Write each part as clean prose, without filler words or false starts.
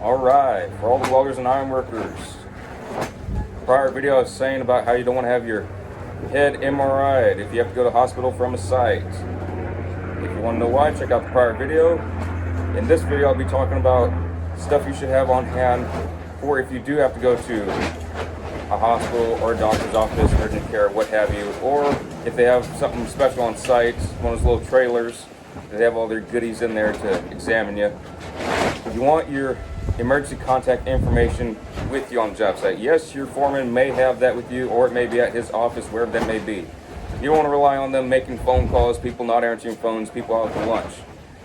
Alright, for all the welders and ironworkers. Prior video I was saying about how you don't want to have your head MRI'd if you have to go to the hospital from a site. If you want to know why, check out the prior video. In this video I'll be talking about stuff you should have on hand for if you do have to go to a hospital or a doctor's office, urgent care, what have you, or if they have something special on site, one of those little trailers, they have all their goodies in there to examine you. You want your emergency contact information with you on the job site. Yes, your foreman may have that with you, or it may be at his office, wherever that may be. You don't want to rely on them making phone calls, people not answering phones, people out for lunch.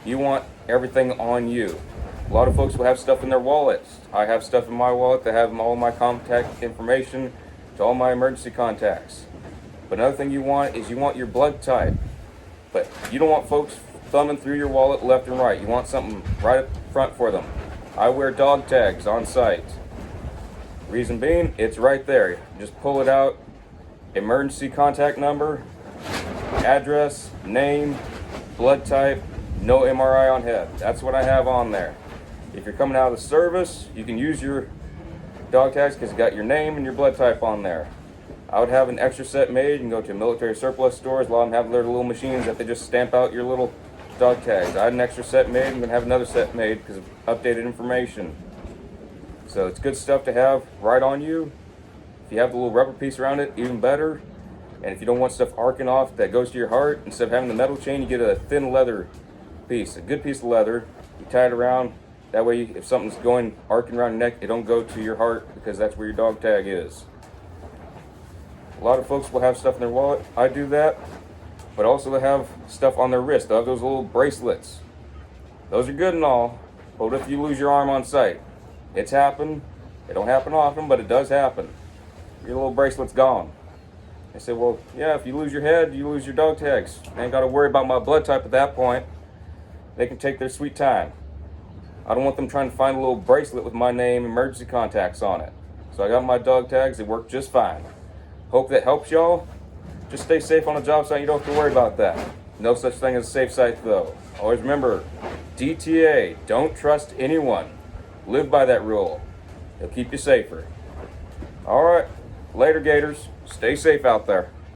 You want everything on you. A lot of folks will have stuff in their wallets. I have stuff in my wallet that have all my contact information to all my emergency contacts. But another thing you want is you want your blood type. But you don't want folks thumbing through your wallet left and right. You want something right up front for them. I wear dog tags on site. Reason being, it's right there. Just pull it out. Emergency contact number, address, name, blood type, no MRI on head. That's what I have on there. If you're coming out of the service, you can use your dog tags because it's got your name and your blood type on there. I would have an extra set made. You can go to military surplus stores. A lot of them have their little machines that they just stamp out your little dog tags. I had an extra set made. I'm going to have another set made because of updated information. So it's good stuff to have right on you. If you have the little rubber piece around it, even better. And if you don't want stuff arcing off that goes to your heart, instead of having the metal chain, you get a thin leather piece, a good piece of leather. You tie it around. That way, if something's going arcing around your neck, it don't go to your heart because that's where your dog tag is. A lot of folks will have stuff in their wallet. I do that. But also they have stuff on their wrist. They have those little bracelets. Those are good and all, but what if you lose your arm on site? It's happened. It don't happen often, but it does happen. Your little bracelet's gone. I said, well, yeah, if you lose your head, you lose your dog tags. I ain't got to worry about my blood type at that point. They can take their sweet time. I don't want them trying to find a little bracelet with my name, emergency contacts on it. So I got my dog tags. They work just fine. Hope that helps y'all. Just stay safe on a job site. You don't have to worry about that. No such thing as a safe site, though. Always remember, DTA, don't trust anyone. Live by that rule. It'll keep you safer. All right. Later, Gators. Stay safe out there.